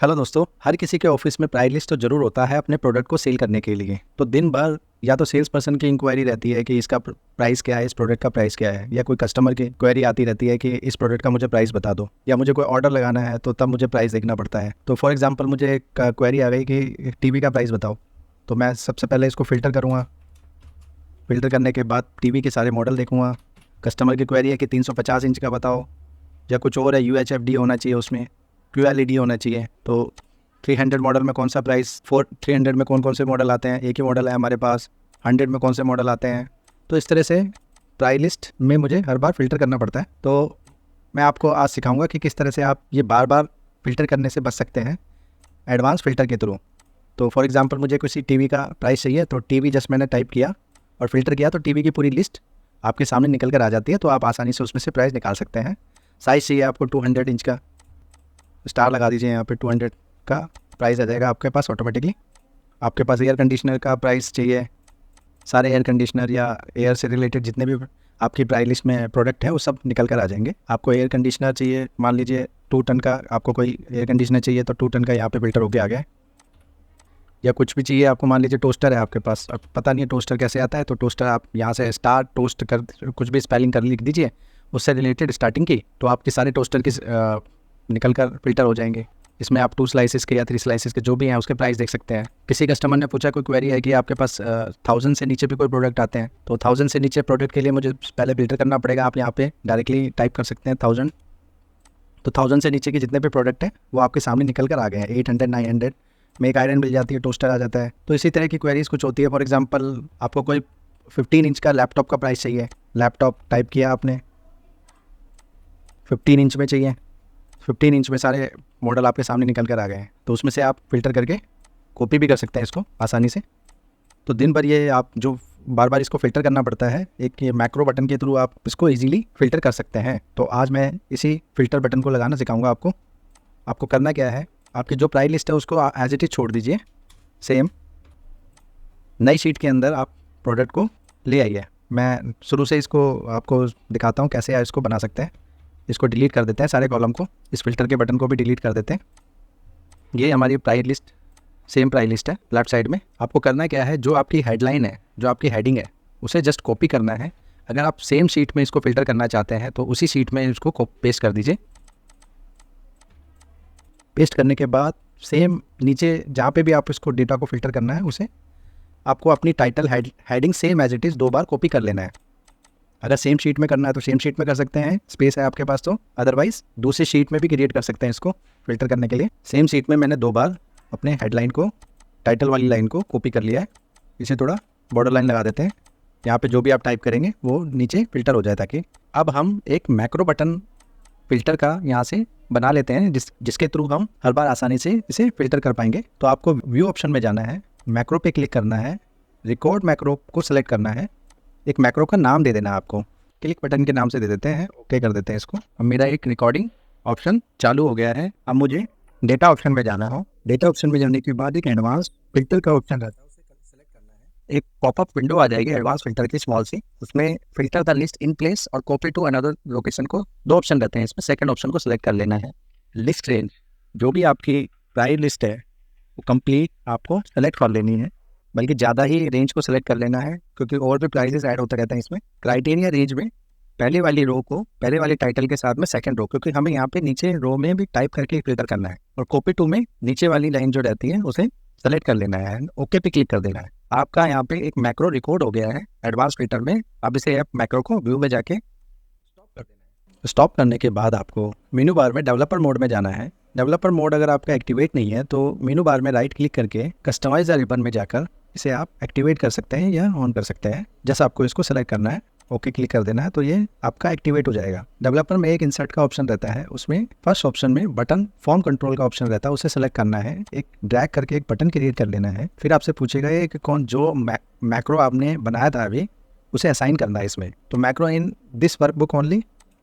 Hello दोस्तों, हर किसी के ऑफिस में प्राइस लिस्ट तो ज़रूर होता है अपने प्रोडक्ट को सेल करने के लिए। तो दिन भर या तो सेल्स पर्सन की इंक्वायरी रहती है कि इसका प्राइस क्या है, इस प्रोडक्ट का प्राइस क्या है, या कोई कस्टमर की क्वेरी आती रहती है कि इस प्रोडक्ट का मुझे प्राइस बता दो, या मुझे कोई ऑर्डर लगाना है तो तब मुझे प्राइस देखना पड़ता है। तो फॉर एग्जांपल मुझे एक क्वेरी आ गई कि टीवी का प्राइस बताओ, तो मैं सबसे पहले इसको फ़िल्टर करूँगा। फ़िल्टर करने के बाद टीवी के सारे मॉडल देखूँगा। कस्टमर की क्वेरी है कि 350 इंच का बताओ, या कुछ और है, UHFD होना चाहिए, उसमें QLED होना चाहिए। तो 300 मॉडल में कौन सा प्राइस, 300 में कौन कौन से मॉडल आते हैं, एक ही मॉडल है हमारे पास, 100 में कौन से मॉडल आते हैं। तो इस तरह से प्राइस लिस्ट में मुझे हर बार फ़िल्टर करना पड़ता है। तो मैं आपको आज सिखाऊंगा कि किस तरह से आप ये बार बार फ़िल्टर करने से बच सकते हैं एडवांस फ़िल्टर के थ्रू। तो फॉर एग्जांपल मुझे किसी टीवी का प्राइस चाहिए, तो टीवी जस्ट मैंने टाइप किया और फ़िल्टर किया तो टीवी की पूरी लिस्ट आपके सामने निकल कर आ जाती है। तो आप आसानी से उसमें से प्राइस निकाल सकते हैं। साइज़ चाहिए आपको 200 इंच का, स्टार लगा दीजिए यहाँ पे, 200 का प्राइस आ जाएगा आपके पास ऑटोमेटिकली। आपके पास एयर कंडीशनर का प्राइस चाहिए, सारे एयर कंडीशनर या एयर से रिलेटेड जितने भी आपकी प्राइस लिस्ट में प्रोडक्ट है वो सब निकल कर आ जाएंगे। आपको एयर कंडीशनर चाहिए, मान लीजिए 2 टन का आपको कोई एयर कंडीशनर चाहिए, तो 2 टन का यहाँ पे फ़िल्टर होके आ गया। या कुछ भी चाहिए आपको, मान लीजिए टोस्टर है आपके पास, अब पता नहीं है टोस्टर कैसे आता है, तो टोस्टर आप यहाँ से स्टार टोस्ट कर कुछ भी स्पेलिंग कर लिख दीजिए उससे रिलेटेड स्टार्टिंग की, तो आपके सारे टोस्टर की निकल कर फ़िल्टर हो जाएंगे। इसमें आप 2 स्लाइसेस के या 3 स्लाइसेस के जो भी हैं उसके प्राइस देख सकते हैं। किसी कस्टमर ने पूछा, कोई क्वेरी है कि आपके पास 1000 से नीचे भी कोई प्रोडक्ट आते हैं, तो 1000 से नीचे प्रोडक्ट के लिए मुझे पहले फ़िल्टर करना पड़ेगा। आप यहाँ पे डायरेक्टली टाइप कर सकते हैं 1000, तो 1000 से नीचे के जितने भी प्रोडक्ट हैं वो आपके सामने निकल कर आ गए हैं। 800, 900 में एक आयरन मिल जाती है, टोस्टर आ जाता है। तो इसी तरह की क्वेरीज कुछ होती है। फॉर एग्जांपल आपको कोई 15 इंच का लैपटॉप का प्राइस चाहिए, लैपटॉप टाइप किया आपने, 15 इंच में चाहिए, 15 इंच में सारे मॉडल आपके सामने निकल कर आ गए हैं। तो उसमें से आप फ़िल्टर करके कॉपी भी कर सकते हैं इसको आसानी से। तो दिन भर ये आप जो बार बार इसको फ़िल्टर करना पड़ता है, एक ये मैक्रो बटन के थ्रू आप इसको ईजिली फ़िल्टर कर सकते हैं। तो आज मैं इसी फ़िल्टर बटन को लगाना सिखाऊंगा आपको। आपको करना क्या है, आपकी जो प्राइस लिस्ट है उसको एज इट इज़ छोड़ दीजिए, सेम नई शीट के अंदर आप प्रोडक्ट को ले आइए। मैं शुरू से इसको आपको दिखाता हूँ कैसे इसको बना सकते हैं। इसको डिलीट कर देते हैं सारे कॉलम को, इस फिल्टर के बटन को भी डिलीट कर देते हैं। ये हमारी price list, same price list है लेफ्ट साइड में। आपको करना क्या है, जो आपकी हेडलाइन है, जो आपकी हेडिंग है, उसे जस्ट कॉपी करना है। अगर आप सेम शीट में इसको फ़िल्टर करना चाहते हैं तो उसी शीट में इसको पेस्ट कर दीजिए। पेस्ट करने के बाद सेम नीचे जहाँ पे भी आप इसको डेटा को फ़िल्टर करना है, उसे आपको अपनी title heading same as it is 2 बार कॉपी कर लेना है। अगर सेम शीट में करना है तो सेम शीट में कर सकते हैं, स्पेस है आपके पास तो, अदरवाइज़ दूसरी शीट में भी क्रिएट कर सकते हैं इसको फ़िल्टर करने के लिए। सेम शीट में मैंने 2 बार अपने हेडलाइन को, टाइटल वाली लाइन को कॉपी कर लिया है। इसे थोड़ा बॉर्डर लाइन लगा देते हैं, यहाँ पे जो भी आप टाइप करेंगे वो नीचे फ़िल्टर हो जाए। ताकि अब हम एक मैक्रो बटन फ़िल्टर का यहाँ से बना लेते हैं, जिसके थ्रू हम हर बार आसानी से इसे फ़िल्टर कर पाएंगे। तो आपको व्यू ऑप्शन में जाना है, मैक्रो पे क्लिक करना है, रिकॉर्ड मैक्रो को सेलेक्ट करना है, एक मैक्रो का नाम दे देना है आपको, क्लिक बटन के नाम से दे देते हैं, ओके कर देते हैं इसको। अब मेरा एक रिकॉर्डिंग ऑप्शन चालू हो गया है। अब मुझे डेटा ऑप्शन में जाना हो। डेटा ऑप्शन में जाने के बाद एक एडवांस फ़िल्टर का ऑप्शन रहता है, उसे सेलेक्ट करना है। एक पॉपअप विंडो आ जाएगी एडवांस फ़िल्टर की, स्मॉल सी, उसमें filter the list in place और कॉपी टू अनदर लोकेशन को 2 ऑप्शन रहते हैं। इसमें सेकंड ऑप्शन को सिलेक्ट कर लेना है। लिस्ट रेंज, जो भी आपकी प्राइस लिस्ट है वो कंप्लीट आपको सेलेक्ट कर लेनी है, बल्कि ज़्यादा ही रेंज को सिलेक्ट कर लेना है, क्योंकि और भी प्राइसेस ऐड होते रहते हैं इसमें। क्राइटेरिया रेंज में पहले वाली रो को पहले वाले टाइटल के साथ में सेकंड रो, क्योंकि हमें यहाँ पे नीचे रो में भी टाइप करके फिल्टर करना है। और कॉपी टू में नीचे वाली लाइन जो रहती है उसे सेलेक्ट कर लेना है, ओके पे क्लिक कर देना है। आपका यहाँ पे एक मैक्रो रिकॉर्ड हो गया है एडवांस फिल्टर में। अब इसे आप मैक्रो को व्यू में जाके स्टॉप कर देना है। स्टॉप करने के बाद आपको मेनू बार में डेवलपर मोड में जाना है। डेवलपर मोड अगर आपका एक्टिवेट नहीं है तो मेनू बार में राइट क्लिक करके कस्टमाइज रिबन में जाकर इसे आप एक्टिवेट कर सकते हैं या ऑन कर सकते हैं, जैसा आपको इसको सेलेक्ट करना है। ओके क्लिक कर देना है तो ये आपका एक्टिवेट हो जाएगा। डेवलपर में एक इंसर्ट का ऑप्शन रहता है, उसमें फर्स्ट ऑप्शन में बटन फॉर्म कंट्रोल का ऑप्शन रहता है, उसे सेलेक्ट करना है। एक ड्रैग करके एक बटन क्रिएट कर लेना है। फिर आपसे पूछेगा ये कि कौन जो मैक्रो आपने बनाया था अभी उसे असाइन करना है इसमें। तो macro in this workbook only,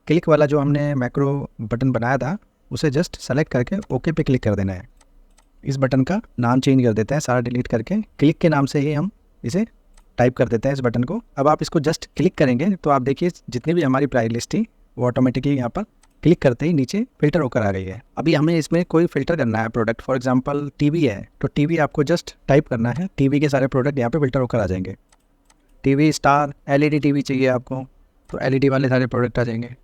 click वाला जो हमने मैक्रो बटन बनाया था उसे जस्ट सेलेक्ट करके ओके पे क्लिक कर देना है। इस बटन का नाम चेंज कर देते हैं, सारा डिलीट करके क्लिक के नाम से ही हम इसे टाइप कर देते हैं इस बटन को। अब आप इसको जस्ट क्लिक करेंगे तो आप देखिए जितनी भी हमारी प्राइस लिस्ट थी वो ऑटोमेटिकली यहाँ पर क्लिक करते ही नीचे फिल्टर होकर आ गई है। अभी हमें इसमें कोई फिल्टर करना है प्रोडक्ट, फॉर एग्जांपल टीवी है तो टीवी आपको जस्ट टाइप करना है, टीवी के सारे प्रोडक्ट यहाँ पे फिल्टर होकर आ जाएंगे। टीवी स्टार एलईडी टीवी चाहिए आपको तो एलईडी वाले सारे प्रोडक्ट आ जाएंगे।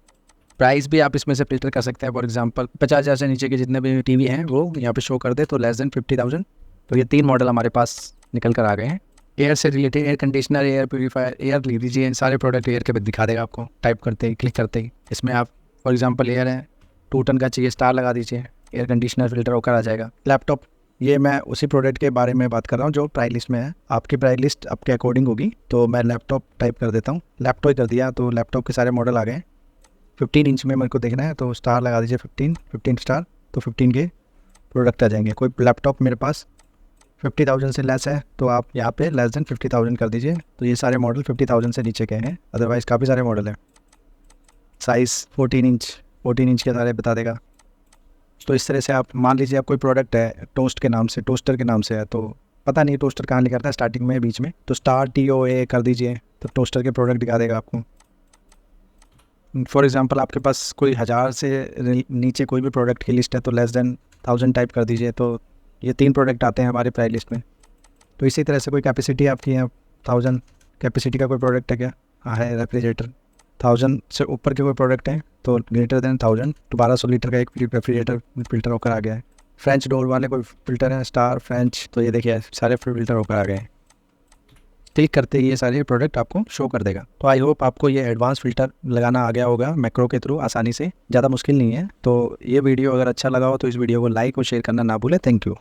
प्राइस भी आप इसमें से फिल्टर कर सकते हैं, फॉर एग्जांपल 50,000 से नीचे के जितने भी टीवी हैं वो यहाँ पे शो कर दे, तो लेस देन 50,000। तो ये 3 मॉडल हमारे पास निकल कर आ गए हैं। एयर से related air conditioner, air purifier, air ले लीजिए, सारे प्रोडक्ट एयर के दिखा देगा आपको टाइप करते ही, क्लिक करते ही। इसमें आप फॉर एग्जांपल एयर है 2 टन का चाहिए, स्टार लगा दीजिए, एयर कंडीशनर फिल्टर होकर आ जाएगा। लैपटॉप, ये मैं उसी प्रोडक्ट के बारे में बात कर रहा हूँ जो प्राइस लिस्ट में है, आपकी प्राइस लिस्ट आपके अकॉर्डिंग होगी। तो मैं लैपटॉप टाइप कर देता हूँ, लैपटॉप ही कर दिया तो लैपटॉप के सारे मॉडल आ गए। 15 इंच में मेरे को देखना है तो स्टार लगा दीजिए, 15 स्टार, तो 15 के प्रोडक्ट आ जाएंगे। कोई लैपटॉप मेरे पास 50,000 से लेस है तो आप यहाँ पे लेस देन 50,000 कर दीजिए। तो ये सारे मॉडल 50,000 से नीचे के हैं, अदरवाइज़ काफ़ी सारे मॉडल हैं। साइज़ 14 इंच के सारे बता देगा। तो इस तरह से आप मान लीजिए आप कोई प्रोडक्ट है टोस्ट के नाम से, टोस्टर के नाम से है, तो पता नहीं टोस्टर कहाँ लिखा था स्टार्टिंग में बीच में, तो स्टार TOA कर दीजिए तो टोस्टर के प्रोडक्ट दिखा देगा आपको। फॉर एग्जांपल आपके पास कोई 1000 से नीचे कोई भी प्रोडक्ट की लिस्ट है तो लेस देन 1000 टाइप कर दीजिए, तो ये 3 प्रोडक्ट आते हैं हमारे प्राइस लिस्ट में। तो इसी तरह से कोई कैपेसिटी आपकी है 1000 कैपेसिटी का कोई प्रोडक्ट है क्या? हाँ है, रेफ्रिजरेटर। 1000 से ऊपर के कोई प्रोडक्ट हैं तो ग्रेटर देन 1000 तो 1200 लीटर का एक रेफ्रिजरेटर फिल्टर होकर आ गया है। फ्रेंच डोर वाले कोई फिल्टर हैं, स्टार, फ्रेंच, तो ये देखिए सारे फिल्टर होकर आ गए हैं। क्लिक करते ही ये सारे प्रोडक्ट आपको शो कर देगा। तो आई होप आपको ये एडवांस फिल्टर लगाना आ गया होगा मैक्रो के थ्रू आसानी से, ज़्यादा मुश्किल नहीं है। तो ये वीडियो अगर अच्छा लगा हो तो इस वीडियो को लाइक और शेयर करना ना भूलें। Thank you.